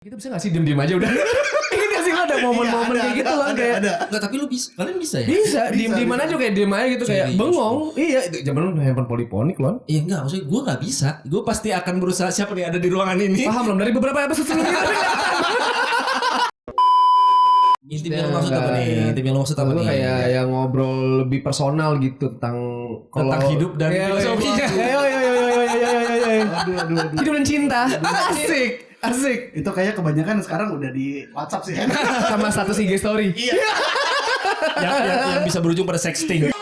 Kita bisa gak sih diem-diem aja udah? Ini gak sih lo ada momen-momen kayak gitu lah kayak Enggak, tapi lu bisa, kalian bisa ya? bisa diem-diem aja kayak diem aja gitu kayak Serius, bengong. Iya, itu zaman lu handphone poliponik loh. Iya enggak, maksudnya gue gak bisa. Gue pasti akan berusaha siapa nih ada di ruangan ini. Paham belum dari beberapa episode sebelumnya? Inti yang lu maksud apa nih? Inti yang lu maksud apa Lu nih? kayak yang ngobrol lebih personal gitu tentang hidup dan filosofinya. Hidup dan cinta. Asik. Itu kayak kebanyakan sekarang udah di WhatsApp sih. Sama status IG story. Iya. yang bisa berujung pada sexting.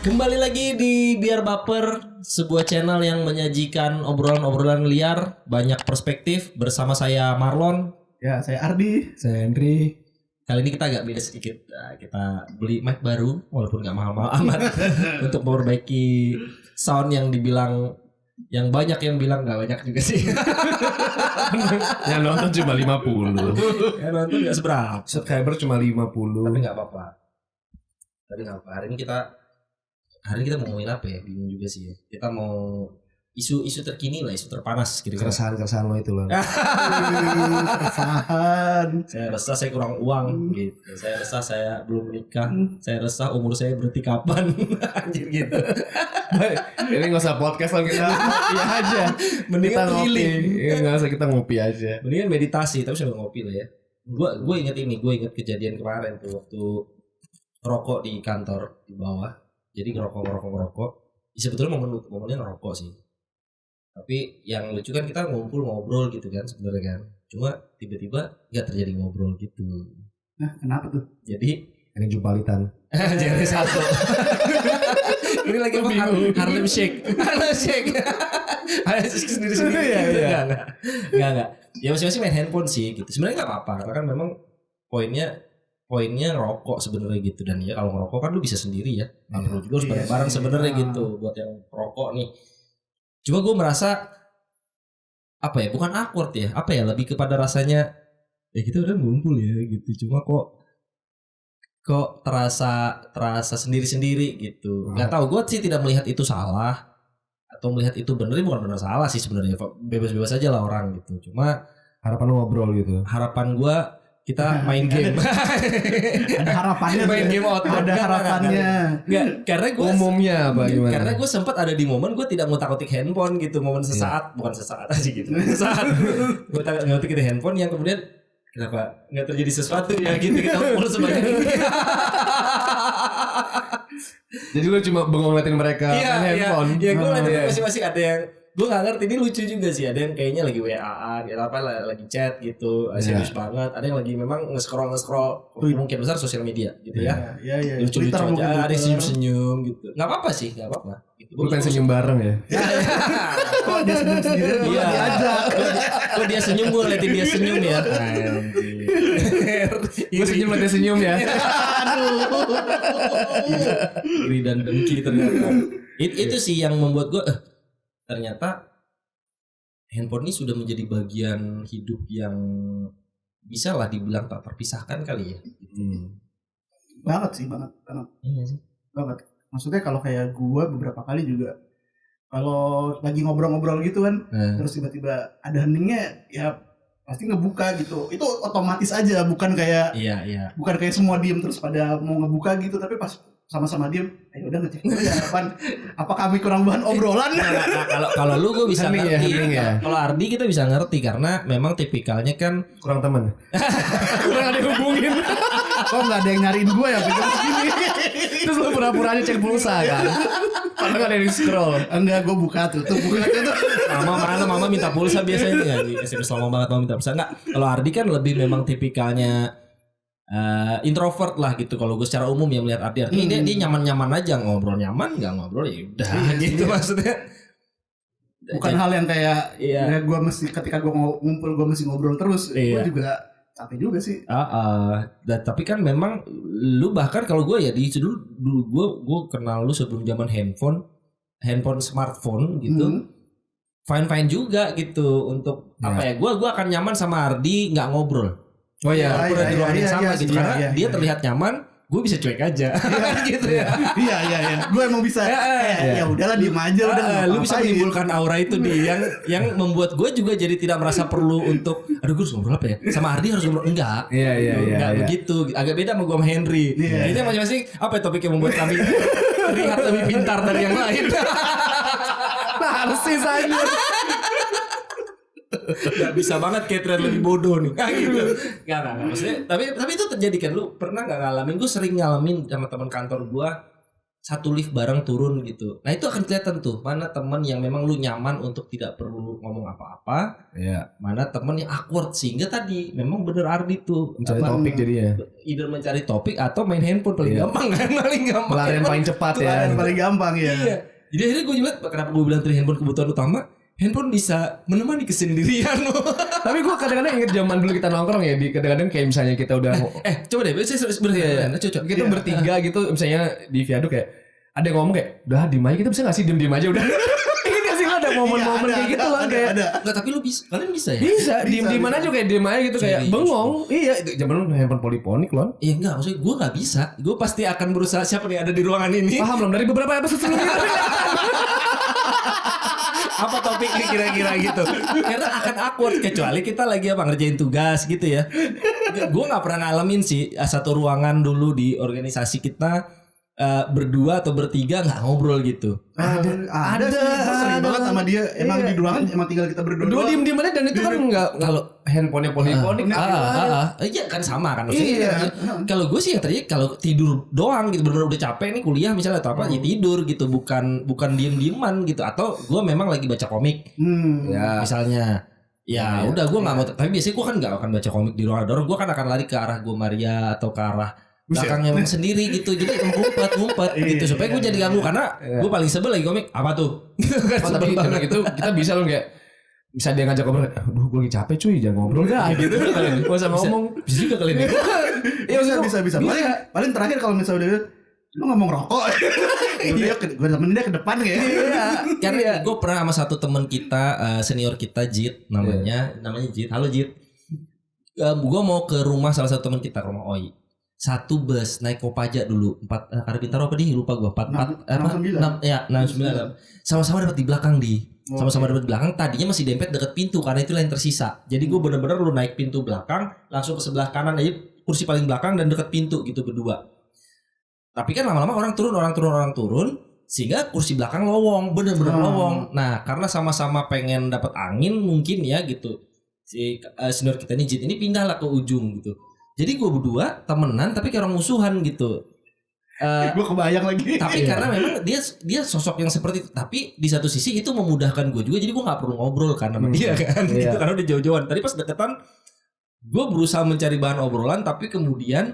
Kembali lagi di Biar Baper, sebuah channel yang menyajikan obrolan-obrolan liar, banyak perspektif bersama saya Marlon. Ya, saya Ardi. Saya Henry. Kali ini kita agak beda sedikit. Nah, kita beli mic baru walaupun nggak mahal-mahal amat untuk memperbaiki sound yang dibilang yang banyak yang bilang nggak banyak juga sih. Yang nonton cuma 50. Yang nonton nggak seberapa. Subscriber cuma 50. Tapi nggak apa-apa. Hari ini kita mau ngomongin apa ya? Bingung juga sih ya. Kita mau isu-isu terkini lah, isu terpanas kira-kira. Keresahan lo itu loh. Keresahan. Saya resah saya kurang uang gitu. Saya resah saya belum menikah. Saya resah umur saya berhenti kapan. Anjir gitu. Ini gak usah podcast lah kita ngopi aja. Mendingan Kita ngopi. healing. Gak usah kita ngopi aja. Mendingan meditasi, tapi sambil ngopi lah ya. Gue inget kejadian kemarin tuh waktu rokok di kantor di bawah. Jadi ngerokok. Sebetulnya momennya ngerokok sih. Tapi yang lucu kan kita ngumpul ngobrol gitu kan sebenarnya kan. Cuma tiba-tiba nggak terjadi ngobrol gitu. Nah, kenapa tuh? Jadi Ini jumpalitan. jadi satu. Ini lagi apa? Harlem Shake. Sendiri-sendiri. Iya. Enggak. Ya masing-masing main handphone sih gitu. Sebenarnya nggak apa-apa karena kan memang poinnya ngerokok sebenarnya gitu. Dan ya kalau ngerokok kan lu bisa sendiri ya. Nggak perlu juga harus bareng-bareng sebenarnya gitu buat yang rokok nih. Cuma gue merasa apa ya, bukan awkward ya, apa ya, lebih kepada rasanya ya kita udah ngumpul ya gitu. Cuma kok terasa sendiri-sendiri gitu. Nggak tahu, gue sih tidak melihat itu salah atau melihat itu benar, bukan benar salah sih sebenarnya. Bebas-bebas aja lah orang gitu. Cuma Harapan lo ngobrol gitu. harapan gue kita main game. Ada harapannya. Main game outbound. Ada harapannya. Enggak, karena gue Umumnya apa gimana? karena gue sempat ada di momen gue tidak ngutak-ngutik handphone gitu, momen sesaat, bukan sesaat aja gitu. Sesaat gue ngutak-ngutik di handphone yang kemudian kenapa nggak terjadi sesuatu ya gitu, kita ngumpul sebanyak ini. Jadi lo cuma bengong ngeliatin mereka main handphone. Iya, gue liat Iya. masing-masing ada yang gue nggak ngerti, ini lucu juga sih. Ada yang kayaknya lagi WA-an, ya apa lagi chat gitu, serius banget. Ada yang lagi memang nge-scroll mungkin besar sosial media gitu ya. Iya. Lucu-lucu Twitter mungkin aja, ada yang Twitter. senyum-senyum gitu. Nggak apa-apa sih, nggak apa-apa. Gitu. Lo pengen senyum bareng ya? Kok dia senyum sendiri? Iya. Diajak. Kok dia senyum, gue ngeliatin dia senyum ya. Gue senyum liat dia senyum ya. Iri dan dengki ternyata. Itu sih yang membuat gue ternyata handphone ini sudah menjadi bagian hidup yang bisa lah dibilang tak terpisahkan kali ya. Banget sih, banget. Iya sih. Banget. Maksudnya kalau kayak gua beberapa kali juga kalau lagi ngobrol-ngobrol gitu kan, terus tiba-tiba ada heningnya, ya pasti ngebuka gitu. Itu otomatis aja, bukan kayak Iya. semua diem terus pada mau ngebuka gitu, tapi pas sama-sama diem, ayo udah ngecek dulu ya apa kami kurang bahan obrolan. Nah, kalau lu gue bisa Hening ya, ngerti. hening ya. Kalau Ardi kita bisa ngerti karena memang tipikalnya kan Kurang temen. Kurang ada yang hubungin. Kok nggak ada yang nyariin gua ya pikir segini. Terus lo pura-pura aja cek pulsa kan. Padahal gak ada yang scroll. Enggak, gua buka tutup. Mama minta pulsa biasanya nggak di SMS lama banget mau minta pulsa. Enggak, kalau Ardi kan lebih memang tipikalnya introvert lah gitu. Kalau gue secara umum ya melihat Ardi, dia nyaman-nyaman aja, ngobrol nyaman, nggak ngobrol ya udah gitu maksudnya. Bukan hal yang kayak Iya. ya gua mesti ketika gua ngumpul gua mesti ngobrol terus. Iya. Gua juga capek juga sih. Tapi kan memang lu bahkan kalau gue ya di dulu gue kenal lu sebelum zaman handphone smartphone gitu. fine juga gitu untuk apa ya? Gue akan nyaman sama Ardi nggak ngobrol. Oh ya. Walaupun ada di ruangan yang sama gitu karena dia iya. terlihat nyaman, gue bisa cuek aja gitu ya. Iya. Gue emang bisa. Ya udahlah diem aja udah. Lu bisa menimbulkan aura itu yang membuat gue juga jadi tidak merasa perlu untuk aduh gue harus ngobrol apa ya sama Ardi harus ngobrol enggak. Enggak begitu. Agak beda sama gue sama Henry. Ini masing-masing apa ya topik yang membuat kami terlihat lebih pintar dari yang lain. Narsis aja. Gak bisa banget Catherine lebih bodoh nih kayak gitu. Gak maksudnya tapi itu terjadi kan. Lu pernah gak ngalamin? Gue sering ngalamin sama teman kantor gue satu lift bareng turun gitu. Nah itu akan kelihatan tuh mana teman yang memang lu nyaman untuk tidak perlu ngomong apa-apa. Iya. Mana teman yang awkward sehingga tadi memang bener Ardi tuh Mencari topik jadinya. either mencari topik atau main handphone paling gampang kan. Paling gampang. Pelarian paling cepat ya. Paling gampang ya. Iya. Jadi akhirnya gue juga kenapa gue bilang tadi handphone kebutuhan utama. Handphone bisa menemani kesendirian lo. Tapi gue kadang-kadang inget zaman dulu kita nongkrong ya, di kadang-kadang kayak misalnya kita udah Coba deh, saya sebenarnya coba. kita bertiga gitu, misalnya di viaduk kayak ada yang ngomong kayak, udah diem aja, kita bisa nggak sih diem aja udah. Ingat gak sih lo ada momen-momen kayak gitu kan kayak Enggak, tapi lu bisa, kalian bisa ya? bisa diem aja kayak diem aja gitu kayak Serius, bengong. Iya, itu zaman lu handphone poliponik loh. Iya enggak, maksudnya gue gak bisa. Gue pasti akan berusaha siapa nih ada di ruangan ini. Paham belum dari beberapa episode sebelumnya? Apa topiknya kira-kira gitu. Karena akan awkward kecuali kita lagi apa ngerjain tugas gitu ya. Gue nggak pernah ngalamin sih satu ruangan dulu di organisasi kita berdua atau bertiga nggak ngobrol gitu. Ada sih, gue sering banget sama dia. Emang di ruangan emang tinggal kita berdua. Dua diem aja dan itu kan nggak kalau handphonenya poliponik. Iya kan sama kan maksudnya. Kalau gue sih ya tadi kalau tidur doang gitu benar-benar udah capek nih kuliah misalnya atau apa ya tidur gitu bukan diem-dieman gitu atau gue memang lagi baca komik Ya. misalnya. Ya udah gue nggak mau tapi biasanya gue kan nggak akan baca komik di ruangan dorong gue kan akan lari ke arah gue Maria atau ke arah belakangnya memang sendiri gitu jadi ngumpet gitu supaya gue jadi ganggu karena gue paling sebel lagi komik apa tuh. Oh, tapi karena gitu kita bisa loh kayak bisa dia ngajak ngobrol, aduh gue lagi capek cuy jangan ngobrol dah gitu. Gak usah ngomong. Bisa juga kalian ya. Bisa. Paling terakhir kalau misalnya udah lu ngomong rokok. Gue temenin dia ke depan ya. Iya. Karena gue pernah sama satu teman kita senior kita Jit namanya Jit. Halo Jit. Gue mau ke rumah salah satu teman kita ke rumah Oi. Satu bus naik Kopaja dulu 4 Bintaro apa di lupa gue 6 sama-sama dapat di belakang sama-sama dapat di belakang tadinya masih dempet deket pintu karena itu yang tersisa jadi gue bener-bener lu naik pintu belakang langsung ke sebelah kanan aja kursi paling belakang dan deket pintu gitu berdua tapi kan lama-lama orang turun sehingga kursi belakang lowong bener-bener lowong nah karena sama-sama pengen dapat angin mungkin ya gitu si senior kita nih Jit ini pindahlah ke ujung gitu. Jadi gue berdua temenan tapi kayak orang musuhan gitu. Gue kebayang lagi. Tapi karena memang dia sosok yang seperti itu. Tapi di satu sisi itu memudahkan gue juga. Jadi gue gak perlu ngobrol kan sama dia kan. Gitu, karena udah jauh-jauhan. Tadi pas deketan gue berusaha mencari bahan obrolan. Tapi kemudian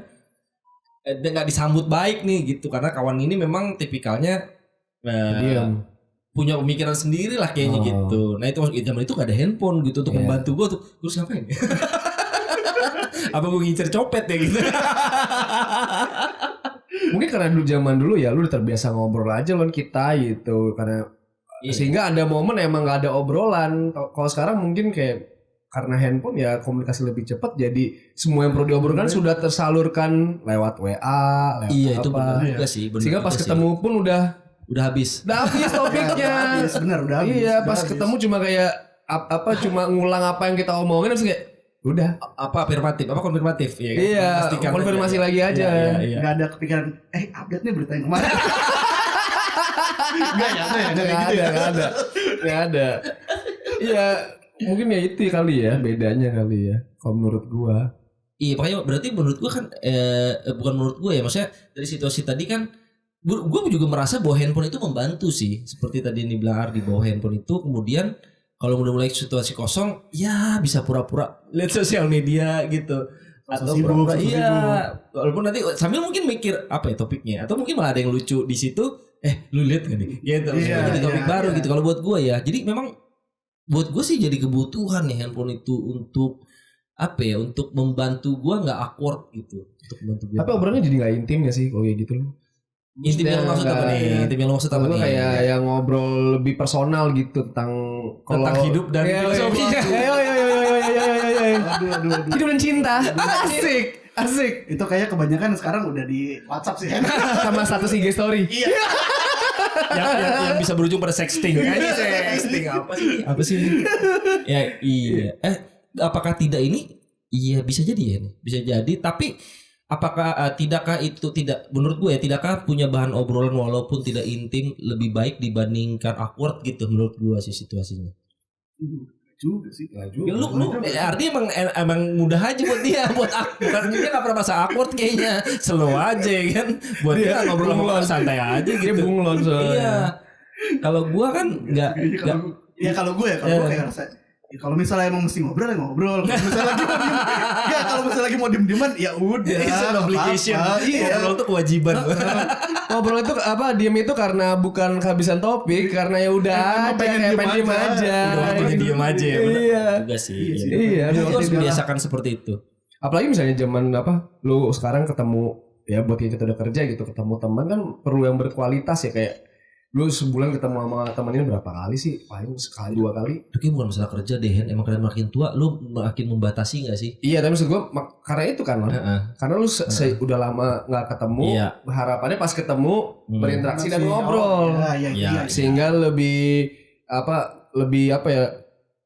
gak disambut baik nih gitu. Karena kawan ini memang tipikalnya punya pemikiran sendiri lah kayaknya gitu. Nah itu zaman itu gak ada handphone gitu. Untuk membantu gue tuh. Terus ngapain ya? Apa gue ngincer copet ya gitu. Mungkin karena dulu zaman dulu ya lu udah terbiasa ngobrol aja loh kita gitu karena sehingga ada momen emang gak ada obrolan. Kalau sekarang mungkin kayak karena handphone ya komunikasi lebih cepat jadi semua yang perlu diobrolkan sudah tersalurkan lewat WA lewat iya apa. itu benar juga sih sehingga pas ketemu pun udah habis topiknya. Udah habis. Iya pas ketemu cuma kayak cuma ngulang apa yang kita omongin terus kayak udah apa afirmatif apa konfirmatif ya kan? Iya konfirmasi aja. Lagi aja nggak ada kepikiran update nih berita yang kemarin. nggak ada iya mungkin ya itu kali ya bedanya kali ya kalau menurut gua iya makanya berarti menurut gua kan bukan menurut gua ya maksudnya dari situasi tadi kan gua juga merasa bahwa handphone itu membantu sih seperti tadi ini bilang Ardi bahwa handphone itu kemudian kalau udah mulai situasi kosong, ya bisa pura-pura lihat sosial media gitu. Atau pura-pura walaupun nanti sambil mungkin mikir apa ya topiknya atau mungkin malah ada yang lucu di situ. Lu lihat gak nih? Gitu. Jadi topik baru gitu kalau buat gue ya. Jadi memang buat gue sih jadi kebutuhan nih handphone itu untuk apa ya? Untuk membantu gue nggak awkward gitu. Untuk membantu gue. Tapi obrolannya jadi nggak intim gak sih kalau kayak gitu loh? Intim yang lu maksud apa nih? Intim yang lu maksud apa Gue nih? kayak yang ngobrol lebih personal gitu tentang hidup dan filosofinya. Aduh. Hidup dan cinta. Asik. Itu kayak kebanyakan sekarang udah di WhatsApp sih. Sama status IG story. Iya. yang bisa berujung pada sexting. Sexting apa sih? Apa sih? Ya iya. Apakah tidak ini? Iya bisa jadi ya. Bisa jadi. Tapi apakah tidakkah itu tidak? Menurut gue ya tidakkah punya bahan obrolan walaupun tidak intim lebih baik dibandingkan awkward gitu? Menurut gue sih situasinya. Juga sih. Ya, lu artinya emang mudah aja buat dia, buat aku kan dia nggak pernah masa awkward kayaknya, slow aja kan, buat dia ngobrol sama santai aja gitu. Dia bunglon soalnya. Iya. Kalau gua kan nggak. Kalau gue kayak rasa. Ya, kalau misalnya emang mesti ngobrol ya ngobrol. Kalau misalnya lagi mau diem-dieman ya udah. It's an obligation. Iya. Ngobrol tuh kewajiban. Ngobrol itu diem itu karena bukan kehabisan topik, karena ya udah pengen diem aja. Udah waktunya diem aja ya. Iya. Juga sih. Iya. Lu harus membiasakan seperti itu. Apalagi misalnya zaman lu sekarang ketemu ya buat yang kita udah kerja gitu, ketemu teman kan perlu yang berkualitas ya, kayak lu sebulan ketemu sama temennya berapa kali sih? Paling sekali 2 kali. Itu kayak bukan masalah kerja deh, emang kalian makin tua lu makin membatasi gak sih? Iya, tapi maksud gue karena itu kan loh. Karena lu udah lama nggak ketemu, harapannya pas ketemu berinteraksi dan ngobrol. Iya. Sehingga lebih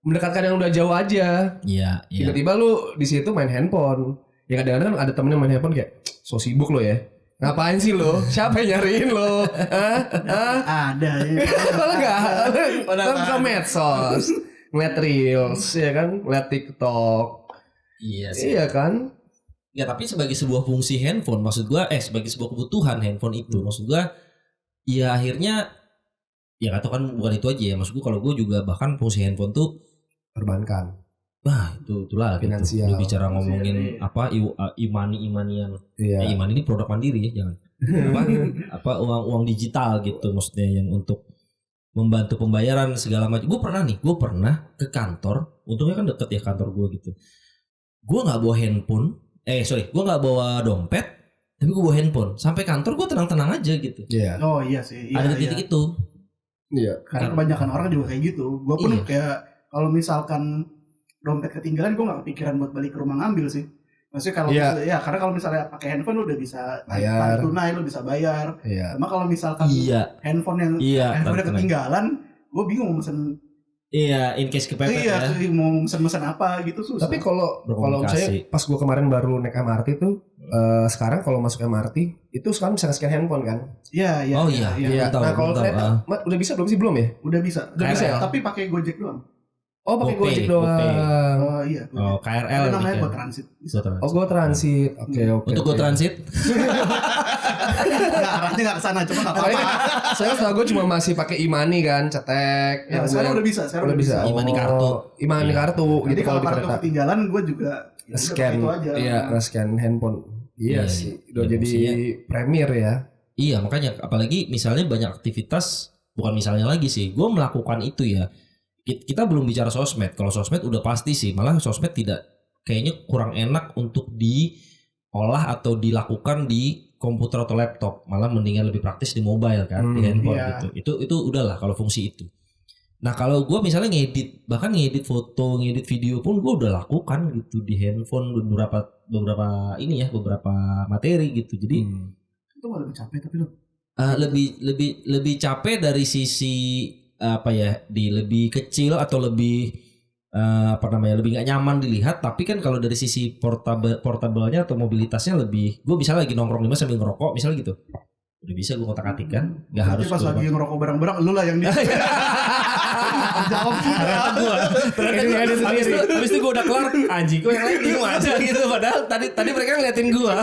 mendekatkan yang udah jauh aja. Iya. Tiba-tiba lu di situ main handphone. Ya kadang-kadang ada temen yang main handphone kayak so sibuk lo ya. Ngapain sih lo? Siapa yang nyariin lo? Ada ya. Kalau enggak ke medsos, ngeliat reels ya kan, ngeliat TikTok. Iya sih. Iya kan? Ya tapi sebagai sebuah fungsi handphone, maksud gua sebagai sebuah kebutuhan handphone itu, maksud gua ya akhirnya ya atau kan bukan itu aja ya, maksud gua kalau gua juga bahkan fungsi handphone tuh perbankan. Wah itulah finansial. Gitu. Lu bicara ngomongin imani-imanian. Iya. Imani ini produk mandiri ya, jangan. apa uang digital gitu maksudnya yang untuk membantu pembayaran segala macam. Gue pernah ke kantor, untungnya kan deket ya kantor gue gitu. Gue nggak bawa handphone, gue nggak bawa dompet, tapi gue bawa handphone. Sampai kantor gue tenang-tenang aja gitu. Iya. Oh iya sih. Iya, ada titik itu. Iya. Karena kebanyakan orang juga kayak gitu. Gue pun kayak kalau misalkan dompet ketinggalan gue nggak kepikiran buat balik ke rumah ngambil sih. Maksudnya kalau karena kalau misalnya pakai handphone lu udah bisa bayar tunai, lu bisa bayar. Iya. Cuma kalau misalkan handphone handphone ketinggalan, gue bingung mau mesen. Iya, in case kepepet ya. Mau mesen apa gitu susah. Tapi kalau saya pas gue kemarin baru naik MRT tuh, sekarang kalau masuk MRT itu sekarang bisa scan handphone kan? Iya. Oh iya. Nah kalau kereta udah bisa belum sih? Belum ya? Udah bisa. Tapi pakai Gojek doang. Oh pakai Gojek doang. Oh iya. Oh KRL. Itu namanya Go Transit. Oh Go Transit. Oke. Untuk Go Transit? Arahnya nggak kesana, cuma nggak apa-apa. Saya tahu gue cuma masih pakai e-money kan, cetek. Ya, sekarang udah bisa. Udah bisa. E-money kartu. E-money kartu. Jadi kalau kartu ketinggalan, gue juga scan. Iya, scan handphone. Iya sih. Udah jadi premier ya. Iya makanya, apalagi misalnya banyak aktivitas, bukan misalnya lagi sih, gue melakukan itu ya. Kita belum bicara sosmed. Kalau sosmed udah pasti sih, malah sosmed tidak kayaknya kurang enak untuk diolah atau dilakukan di komputer atau laptop. Malah mendingan lebih praktis di mobile kan, di handphone gitu. Itu udahlah kalau fungsi itu. Nah kalau gue misalnya bahkan ngedit foto, ngedit video pun gue udah lakukan gitu di handphone beberapa materi gitu. Jadi itu malah lebih capek tapi lebih capek dari sisi lebih kecil atau lebih lebih nggak nyaman dilihat, tapi kan kalau dari sisi portable-nya atau mobilitasnya lebih, gue bisa lagi nongkrong di mana sambil ngerokok misalnya gitu, udah bisa gue ngotak-atik kan, nggak harus pas lagi ngerokok bareng-bareng lu lah yang jawab habis itu gue udah kelar, anjing gue yang lain bingung aja gitu, padahal tadi mereka ngeliatin gue.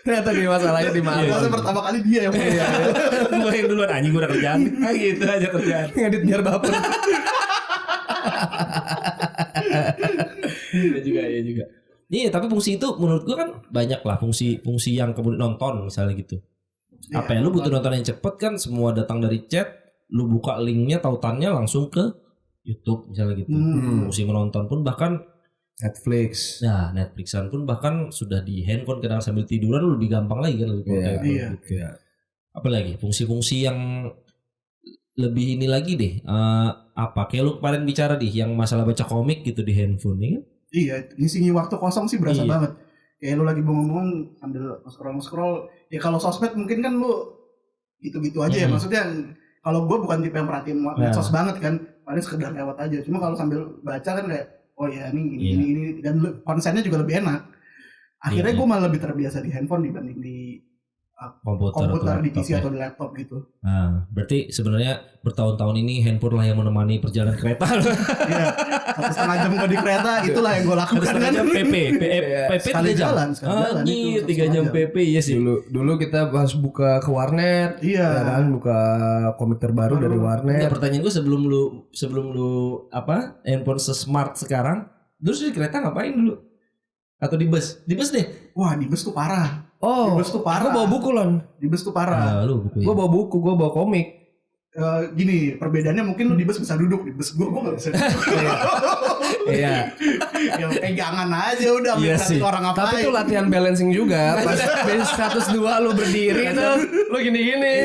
Ternyata nih masalahnya di mana? Pertama kali dia yang gue yang duluan, anjing gue udah kerjaan, gitu aja kerjaan. Ngedit biar baper. Iya juga. Iya, tapi fungsi itu menurut gue kan banyak lah, fungsi yang kemudian nonton misalnya gitu. Apa ya, lu butuh nonton yang cepet kan, semua datang dari chat, lu buka linknya, tautannya langsung ke YouTube misalnya gitu. Fungsi menonton pun bahkan Netflix. Nah, Netflixan pun bahkan sudah di handphone, kadang sambil tiduran lu lebih gampang lagi kan, lebih portable Iya. gitu. Apalagi fungsi-fungsi yang lebih ini lagi deh. Apa kayak lu kemarin bicara yang masalah baca komik gitu di handphone ya kan? Iya, ngisi waktu kosong sih berasa Iya. banget. Kayak lu lagi bengong-bengong sambil scroll. Ya kalau sosmed mungkin kan lu gitu-gitu aja ya. Maksudnya kalau gue bukan tipe yang perhatiin medsos banget kan, paling sekedar lewat aja. Cuma kalau sambil baca kan kayak, oh ya ini dan konsennya juga lebih enak. Akhirnya gue malah lebih terbiasa di handphone dibanding di komputer di PC atau di laptop gitu. Nah, berarti sebenarnya bertahun-tahun ini handphone lah yang menemani perjalanan kereta. Iya, 1,5 jam gue di kereta, itulah yang gue lakukan kan. PP Sekali 3 jam. jalan, sekali jalan itu, 3 jam 1,5 PP ya sih. Dulu kita pas buka ke warnet, Iya. ya kan, buka komik terbaru dari warnet. Pertanyaan gue sebelum lu handphone se-smart sekarang, terus di kereta ngapain dulu? Atau di bus? Di bus deh. Wah, di bus tuh parah. Oh, Di bus tuh parah. gue bawa buku Lon. Di bus tuh parah. Lu buku ya. Gue bawa buku, gue bawa komik. Gini, perbedaannya mungkin lu di bus bisa duduk, di bus gue gak bisa duduk. Iya. Ya pegangan aja udah, Iya ambil sih. orang ngapain. Tapi itu latihan balancing juga. Pas base 102 lu berdiri tuh, lu gini-gini.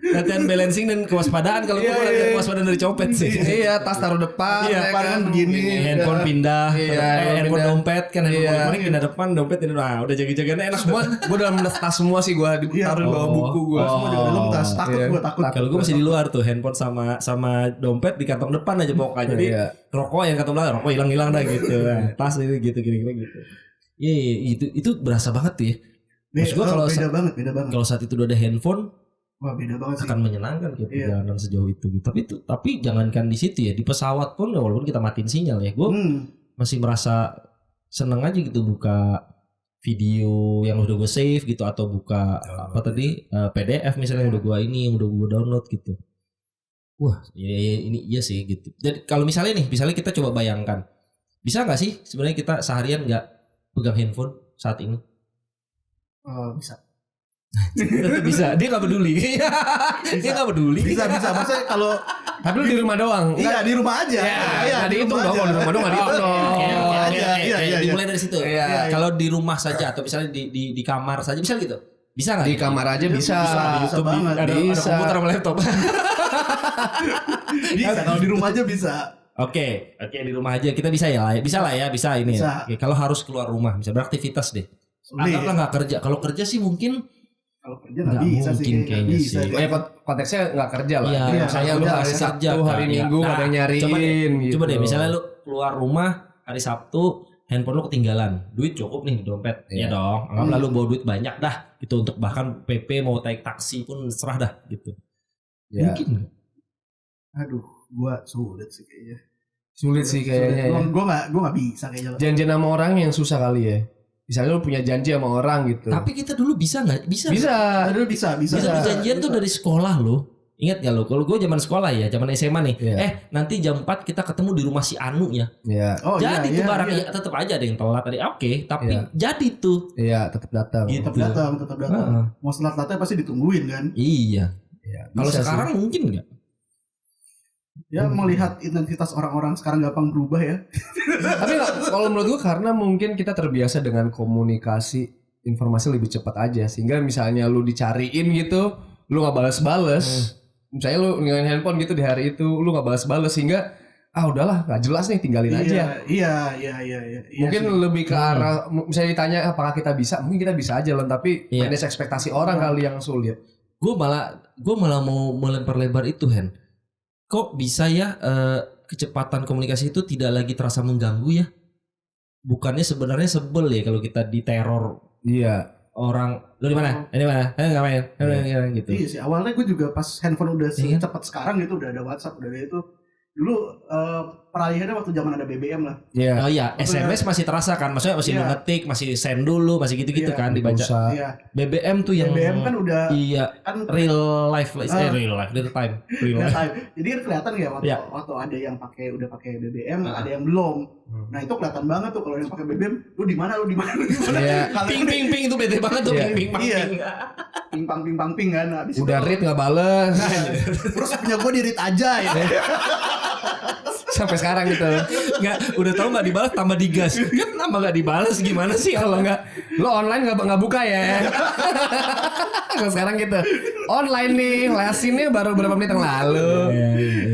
Latihan balancing dan kewaspadaan. Kalau gue latihan kewaspadaan dari copet sih. Iya, tas taruh depan, Iya, ya depan kan begini. Handphone pindah, Iya, handphone pindah. dompet kan, handphone Iya. elektronik pindah depan, dompet ini, nah udah jaga-jaganya enak. Semua gue dalam tas semua sih gue ditaruh di bawah buku gue. Semua juga dalam tas. Takut Iya. gue takut. Kalau gue masih di luar tuh, handphone sama dompet di kantong depan aja pokoknya. Jadi Iya. rokok yang kantong belakang, rokok hilang-hilang dah gitu. Nah, tas itu gitu kira-kira gitu. Iya, itu berasa banget tuh ya. Maksud gue kalau beda banget. kalau saat itu udah ada handphone Wah, beda banget sih. akan menyenangkan kayak Iya. perjalanan sejauh itu. Tapi jangankan di situ ya, di pesawat pun walaupun kita matiin sinyal ya, gue masih merasa seneng aja gitu buka video yang udah gue save gitu, atau buka PDF misalnya yang udah gue yang udah gue download gitu. Wah, ini iya sih gitu. Jadi kalau misalnya kita coba bayangkan, bisa nggak sih sebenarnya kita seharian nggak pegang handphone saat ini? Bisa. Tetap bisa. Dia nggak peduli. Dia nggak peduli. Bisa. Maksudnya kalau Tapi lu di rumah doang. iya di rumah aja. Iya, nggak dihitung dong. Kalau di rumah doang nggak dihitung dong. Iya. Dimulai dari situ. Iya. Kalau di rumah saja atau misalnya di kamar saja bisa gitu. Bisa nggak? Di kamar aja bisa. Bisa banget. Ada komputer sama laptop. Bisa kalau di rumah aja bisa. Oke, di rumah aja kita bisa ya, bisa ini. Bisa. Ya. Oke, kalau harus keluar rumah, bisa beraktivitas deh. Anggaplah nggak kerja. Kalau kerja sih mungkin Kalau kerja nggak Nggak bisa mungkin sih. kayaknya Bisa sih. deh. Oh ya konteksnya nggak kerja lah. Iya, Misalnya lu kerja, hari kerja, Sabtu, kan. hari Minggu Iya. nggak ada yang nyariin. coba deh, gitu. misalnya lu keluar rumah hari Sabtu, handphone lu ketinggalan, duit cukup nih di dompet, Iya. ya dong. Anggaplah lu bawa duit banyak dah, gitu untuk bahkan PP mau naik taksi pun serah dah, gitu. Ya. Mungkin nggak? Aduh, gua sulit sih kayaknya. Sulit sih kayaknya ya. Gua nggak bisa kayaknya. Janjian sama orang yang susah kali ya. Misalnya lu punya janji sama orang gitu. Tapi kita dulu bisa nggak? Bisa. Aduh, bisa. Bisa perjanjian tuh dari sekolah lo. Ingat gak lo? Kalau gue zaman sekolah ya, zaman SMA nih. Iya. Nanti jam 4 kita ketemu di rumah si Anu ya. Iya. Oh, Jadi iya, tuh barang iya. ya, tetap aja ada yang telat tadi. Oke, tapi Iya. jadi tuh. Iya, tetap datang. Gitu. Tetap datang. Heeh. Mau selat-selatnya pasti ditungguin kan. Iya. Iya, Kalau bisa sekarang mungkin nggak? Ya melihat identitas orang-orang sekarang gampang berubah ya. Tapi kalau menurut gua karena mungkin kita terbiasa dengan komunikasi informasi lebih cepat aja, sehingga misalnya lu dicariin gitu, lu nggak balas-balas. Misalnya lu dengan handphone gitu di hari itu, lu nggak balas-balas, sehingga udahlah nggak jelas nih, tinggalin aja. Iya. Mungkin lebih ke arah misalnya ditanya apakah kita bisa, mungkin kita bisa aja loh, tapi Iya. manage ekspektasi orang kali yang sulit. Gue malah mau melempar-lebar itu, Hen. Kok bisa ya kecepatan komunikasi itu tidak lagi terasa mengganggu ya? Bukannya sebenarnya sebel ya kalau kita diteror Iya. orang, lu di mana? Ini mana? Ngapain? Gitu. Iya sih, awalnya gue juga pas handphone udah Iya. secepat sekarang gitu, udah ada WhatsApp, udah ada itu. Dulu peralihannya waktu zaman ada BBM lah. Iya. Oh iya, SMS masih terasa kan? Maksudnya masih Iya. ngetik, masih send dulu, masih gitu-gitu Iya. kan dibaca. Pulsa. Iya. BBM tuh yang BBM kan udah iya, kan real life, real time. Real udah life. time. Jadi kan kelihatan ya waktu, Iya. waktu ada yang udah pakai BBM, ada yang belum. Nah itu kelihatan banget tuh kalau yang pakai BBM, lu di mana? Iya. Kalau Ping ping ping itu bete banget tuh, Iya. ping ping Iya. ping. ping kan. Habis Udah itu, read nggak bales. terus punya gue di read aja ya. Sampai sekarang gitu. Nggak, udah tahu nggak dibalas tambah digas. Kan tambah nggak dibalas gimana sih Kalau nggak lo online nggak buka ya. Kalau sekarang gitu online nih lesinnya baru berapa menit yang lalu.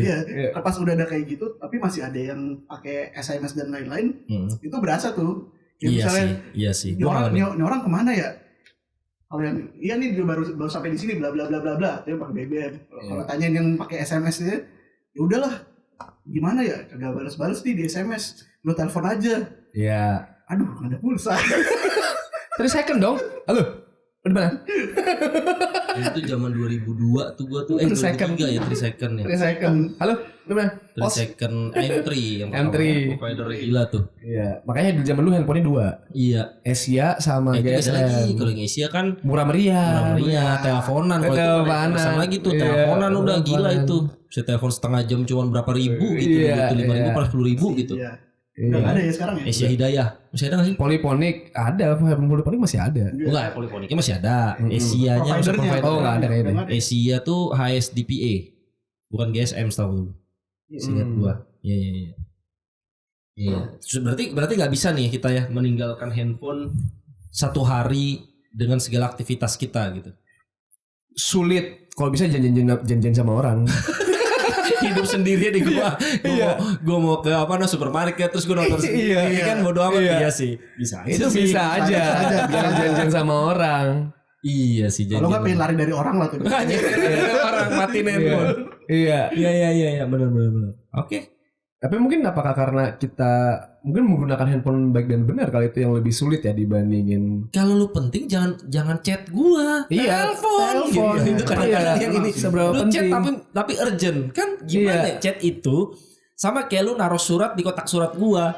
Iya, pas udah ada kayak gitu, tapi masih ada yang pakai SMS dan lain-lain, itu berasa tuh. Ya, Iya misalnya, sih, iya sih. Ini orang kemana ya? Kalau yang iya nih dia baru sampai di sini bla bla bla bla bla, dia pakai BBM. Kalau tanyain yang pakai SMS dia, ya udahlah, gimana ya? Kagak balas-balas nih di SMS, lu telepon aja. Iya. Aduh, nggak ada pulsa. 3 second dong. Halo. Udah mana? Itu zaman 2002 tuh gua tuh 3 second. 2003 ya 3 second ya. 3 second. Halo. Udah mana? 3 second M3 yang M3. provider gila tuh. Iya. Makanya di zaman dulu handphonenya 2. Iya. Asia sama Itu beda lagi. GSM. Kalau yang Asia kan Murah meriah. teleponan. Kalau itu Teleponan. pesan lagi tuh Iya, teleponan udah gila teleponan. itu. Bisa telepon setengah jam cuma berapa ribu gitu. Iya, Gitu 5.000 iya. per 10.000 gitu. Iya. Udah nggak ada ya sekarang ya? Asia Hidayah. Masih ada nggak sih? Poliponik ada, Poliponik masih ada. Enggak, Poliponiknya masih ada. Asia-nya Providernya. Oh nggak ada kayaknya. Asia tuh HSDPA. Bukan GSM setahu lu. Seingat gua. Iya iya iya. Iya. Terus berarti nggak bisa nih kita ya meninggalkan handphone satu hari dengan segala aktivitas kita gitu. Sulit kalau bisa janjian sama orang. Hidup sendiri di gua. Gua mau ke supermarket terus gua nonton sendiri kan bodo amat. Iya sih. Bisa aja. Itu sih. bisa aja. Jangan janjian sama orang. Iya sih. Kalau nggak pengen lari dari orang lah tuh. Orang mati handphone. Iya. Iya benar. Oke. Tapi mungkin apakah karena kita mungkin menggunakan handphone baik dan benar kali itu yang lebih sulit ya dibandingin. Kalau lu penting jangan chat gua. Iya, Telepon. gitu. Itu kadang-kadang Iya, yang ini seberapa lu chat penting. tapi urgent kan gimana Iya. chat itu sama kayak lu naruh surat di kotak surat gua.